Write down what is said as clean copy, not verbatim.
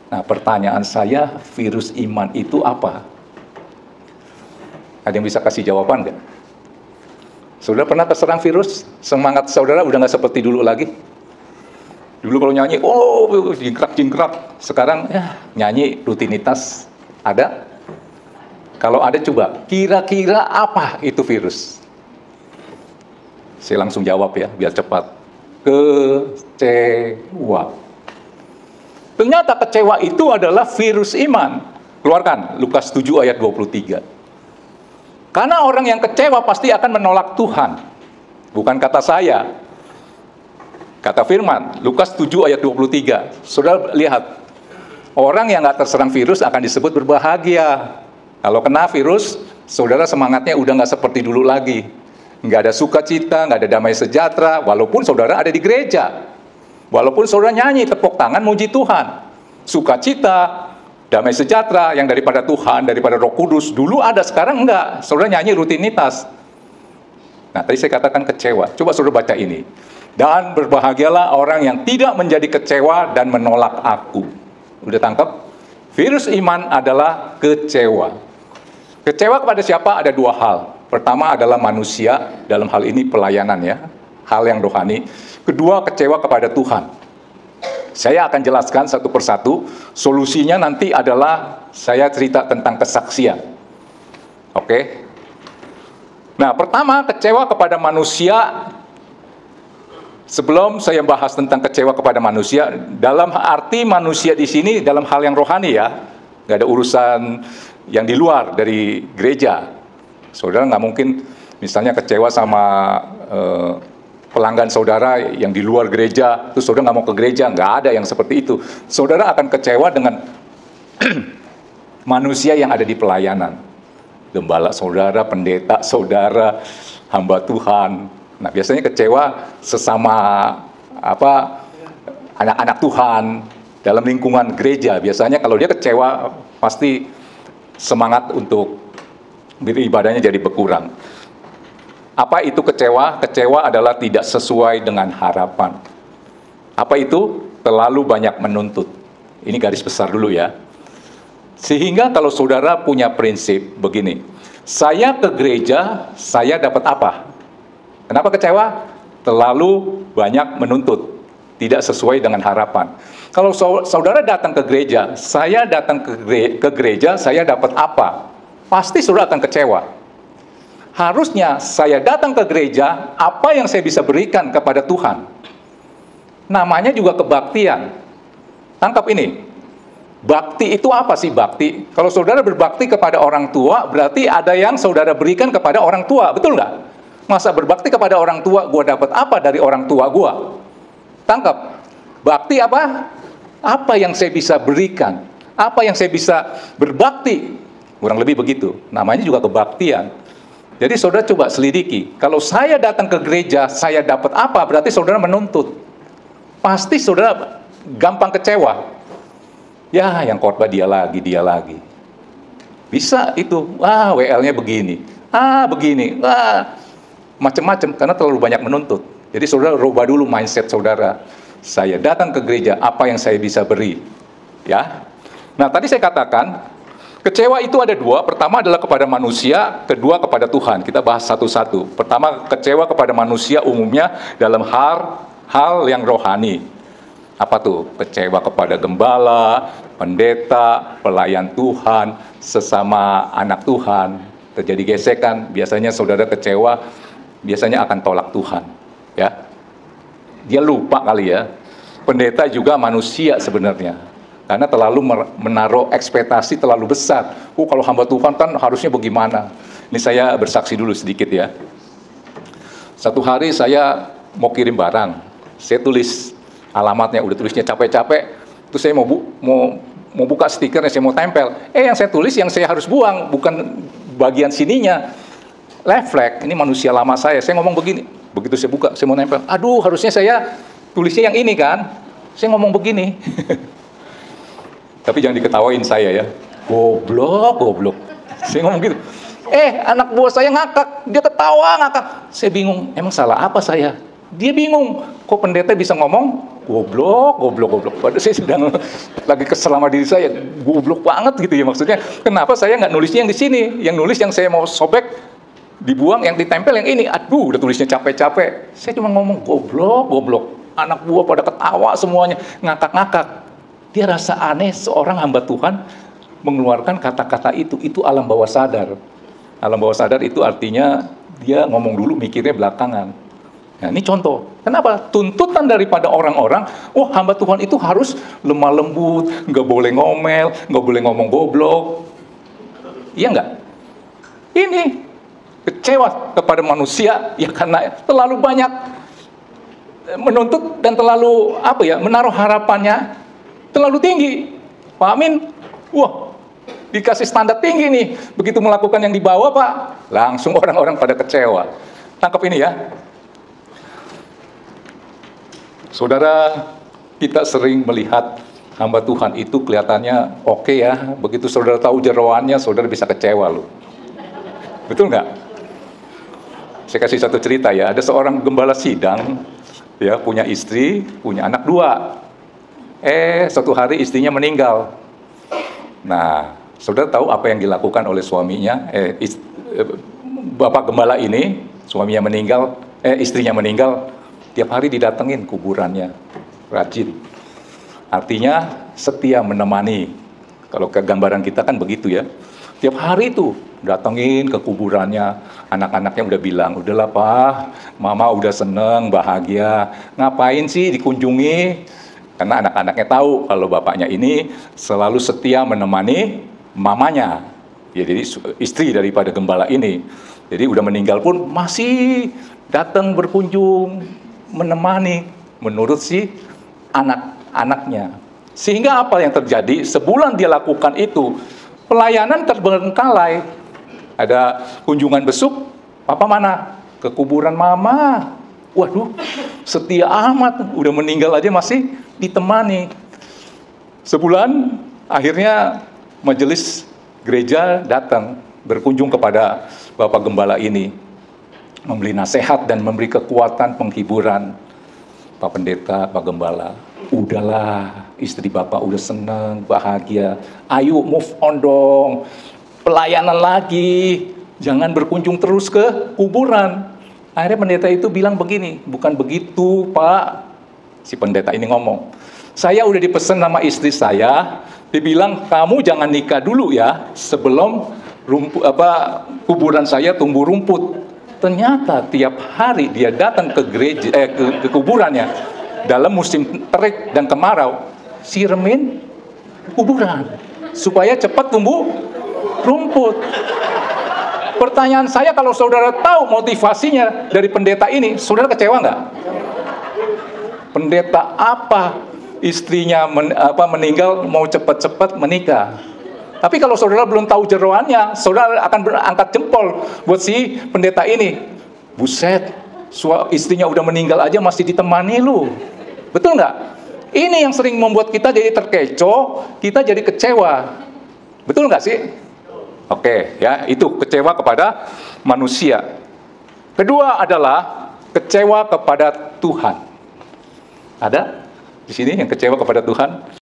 Nah, pertanyaan saya, virus iman itu apa? Ada yang bisa kasih jawaban nggak? Saudara pernah terserang virus? Semangat saudara udah nggak seperti dulu lagi? Dulu kalau nyanyi, oh jingkrak-jingkrak. Sekarang ya nyanyi rutinitas. Ada? Kalau ada coba, kira-kira apa itu virus? Saya langsung jawab ya, biar cepat. Kecewa. Ternyata kecewa itu adalah virus iman. Keluarkan Lukas 7 ayat 23. Karena orang yang kecewa pasti akan menolak Tuhan. Bukan kata saya. Kata firman, Lukas 7 ayat 23. Saudara lihat, orang yang gak terserang virus akan disebut berbahagia. Kalau kena virus, saudara semangatnya udah gak seperti dulu lagi. Nggak ada sukacita, nggak ada damai sejahtera, walaupun saudara ada di gereja. Walaupun saudara nyanyi, tepuk tangan, muji Tuhan. Sukacita, damai sejahtera yang daripada Tuhan, daripada Roh Kudus. Dulu ada, sekarang enggak. Saudara nyanyi rutinitas. Nah, tadi saya katakan kecewa. Coba saudara baca ini. Dan berbahagialah orang yang tidak menjadi kecewa dan menolak aku. Udah tangkap? Virus iman adalah kecewa. Kecewa kepada siapa? Ada dua hal. Pertama adalah manusia, dalam hal ini pelayanan ya, hal yang rohani. Kedua, kecewa kepada Tuhan. Saya akan jelaskan satu persatu. Solusinya nanti adalah saya cerita tentang kesaksian. Oke? Nah, pertama, kecewa kepada manusia. Sebelum saya bahas tentang kecewa kepada manusia, dalam arti manusia di sini dalam hal yang rohani ya, nggak ada urusan yang di luar dari gereja. Saudara nggak mungkin misalnya kecewa sama pelanggan saudara yang di luar gereja, terus saudara nggak mau ke gereja, nggak ada yang seperti itu. Saudara akan kecewa dengan manusia yang ada di pelayanan. Gembala saudara, pendeta saudara, hamba Tuhan. Nah, biasanya kecewa sesama anak-anak Tuhan dalam lingkungan gereja. Biasanya kalau dia kecewa, pasti semangat untuk beribadahnya jadi berkurang. Apa itu kecewa? Kecewa adalah tidak sesuai dengan harapan. Apa itu? Terlalu banyak menuntut. Ini garis besar dulu ya. Sehingga kalau saudara punya prinsip begini, saya ke gereja, saya dapat apa? Kenapa kecewa? Terlalu banyak menuntut, tidak sesuai dengan harapan. Kalau saudara datang ke gereja, saya datang ke gereja, saya dapat apa? Pasti saudara akan kecewa. Harusnya saya datang ke gereja, apa yang saya bisa berikan kepada Tuhan? Namanya juga kebaktian. Tangkap ini. Bakti itu apa sih bakti? Kalau saudara berbakti kepada orang tua, berarti ada yang saudara berikan kepada orang tua, betul nggak? Masa berbakti kepada orang tua, gue dapat apa dari orang tua gue? Tangkap. Bakti apa? Apa yang saya bisa berikan? Apa yang saya bisa berbakti? Kurang lebih begitu. Namanya juga kebaktian. Jadi saudara coba selidiki. Kalau saya datang ke gereja, saya dapat apa? Berarti saudara menuntut. Pasti saudara gampang kecewa. Ya, yang khotbah dia lagi. Bisa itu. WL-nya begini. Begini. Macam-macam. Karena terlalu banyak menuntut. Jadi saudara rubah dulu mindset saudara. Saya datang ke gereja, apa yang saya bisa beri? Ya. Nah, tadi saya katakan, kecewa itu ada dua. Pertama adalah kepada manusia, kedua kepada Tuhan. Kita bahas satu-satu. Pertama, kecewa kepada manusia umumnya dalam hal yang rohani. Apa tuh? Kecewa kepada gembala, pendeta, pelayan Tuhan, sesama anak Tuhan. Terjadi gesekan, biasanya saudara kecewa, biasanya akan tolak Tuhan. Ya, dia lupa kali ya. Pendeta juga manusia sebenarnya. Karena terlalu menaruh ekspektasi terlalu besar. Kalau hamba Tuhan kan harusnya bagaimana? Ini saya bersaksi dulu sedikit ya. Satu hari saya mau kirim barang. Saya tulis alamatnya, udah tulisnya capek-capek. Terus saya mau buka stikernya, saya mau tempel. Yang saya tulis, yang saya harus buang, bukan bagian sininya. Refleks, ini manusia lama saya ngomong begini. Begitu saya buka, saya mau nempel. Aduh, harusnya saya tulisnya yang ini kan. Saya ngomong begini. Tapi jangan diketawain saya ya. Goblok. Saya ngomong gitu. Anak buah saya ngakak. Dia ketawa ngakak. Saya bingung, emang salah apa saya? Dia bingung, kok pendeta bisa ngomong goblok, goblok, goblok. Padahal saya sedang lagi kesel sama diri saya, goblok banget gitu ya maksudnya. Kenapa saya nggak nulisnya yang di sini? Yang nulis yang saya mau sobek, dibuang, yang ditempel yang ini. Aduh, udah tulisnya capek-capek. Saya cuma ngomong goblok, goblok. Anak buah pada ketawa semuanya, ngakak-ngakak. Dia rasa aneh seorang hamba Tuhan mengeluarkan kata-kata itu. Itu alam bawah sadar. Alam bawah sadar itu artinya dia ngomong dulu, mikirnya belakangan. Nah, ini contoh. Kenapa? Tuntutan daripada orang-orang, oh hamba Tuhan itu harus lemah lembut, nggak boleh ngomel, nggak boleh ngomong goblok. Iya nggak? Ini kecewa kepada manusia, ya karena terlalu banyak menuntut dan terlalu menaruh harapannya terlalu tinggi. Pak Amin, wah dikasih standar tinggi nih. Begitu melakukan yang di bawah Pak, langsung orang-orang pada kecewa. Tangkap ini ya. Saudara, kita sering melihat hamba Tuhan itu kelihatannya oke ya. Begitu saudara tahu jeroannya, saudara bisa kecewa loh. Betul nggak? Saya kasih satu cerita ya. Ada seorang gembala sidang, ya punya istri, punya anak 2. Suatu hari istrinya meninggal. Nah, saudara tahu apa yang dilakukan oleh suaminya? Bapak gembala ini, suaminya meninggal, istrinya meninggal. Tiap hari didatengin kuburannya, rajin. Artinya setia menemani. Kalau ke gambaran kita kan begitu ya. Tiap hari itu datengin ke kuburannya. Anak-anaknya udah bilang, udahlah Pak, Mama udah seneng, bahagia. Ngapain sih dikunjungi? Karena anak-anaknya tahu kalau bapaknya ini selalu setia menemani mamanya. Ya, jadi istri daripada gembala ini. Jadi udah meninggal pun masih datang berkunjung, menemani menurut si anak-anaknya. Sehingga apa yang terjadi? Sebulan dia lakukan itu, pelayanan terbengkalai. Ada kunjungan besuk, Papa mana? Ke kuburan Mama. Waduh, setia amat, udah meninggal aja masih ditemani. Sebulan, akhirnya majelis gereja datang berkunjung kepada Bapak Gembala ini, memberi nasihat dan memberi kekuatan penghiburan. Pak Pendeta, Pak Gembala, udahlah, istri Bapak udah senang, bahagia. Ayo move on dong, pelayanan lagi, jangan berkunjung terus ke kuburan. Akhirnya pendeta itu bilang begini, bukan begitu Pak. Si pendeta ini ngomong, saya udah dipesan sama istri saya, dibilang kamu jangan nikah dulu ya, sebelum kuburan saya tumbuh rumput. Ternyata tiap hari dia datang ke gereja, ke kuburannya dalam musim terik dan kemarau, siremin kuburan supaya cepat tumbuh rumput. Pertanyaan saya, kalau saudara tahu motivasinya dari pendeta ini, saudara kecewa nggak? Pendeta apa istrinya meninggal mau cepat-cepat menikah? Tapi kalau saudara belum tahu jeroannya, saudara akan berangkat jempol buat si pendeta ini. Buset, istrinya udah meninggal aja masih ditemani lu. Betul nggak? Ini yang sering membuat kita jadi terkecoh, kita jadi kecewa. Betul nggak sih? Oke, ya itu kecewa kepada manusia. Kedua adalah kecewa kepada Tuhan. Ada di sini yang kecewa kepada Tuhan?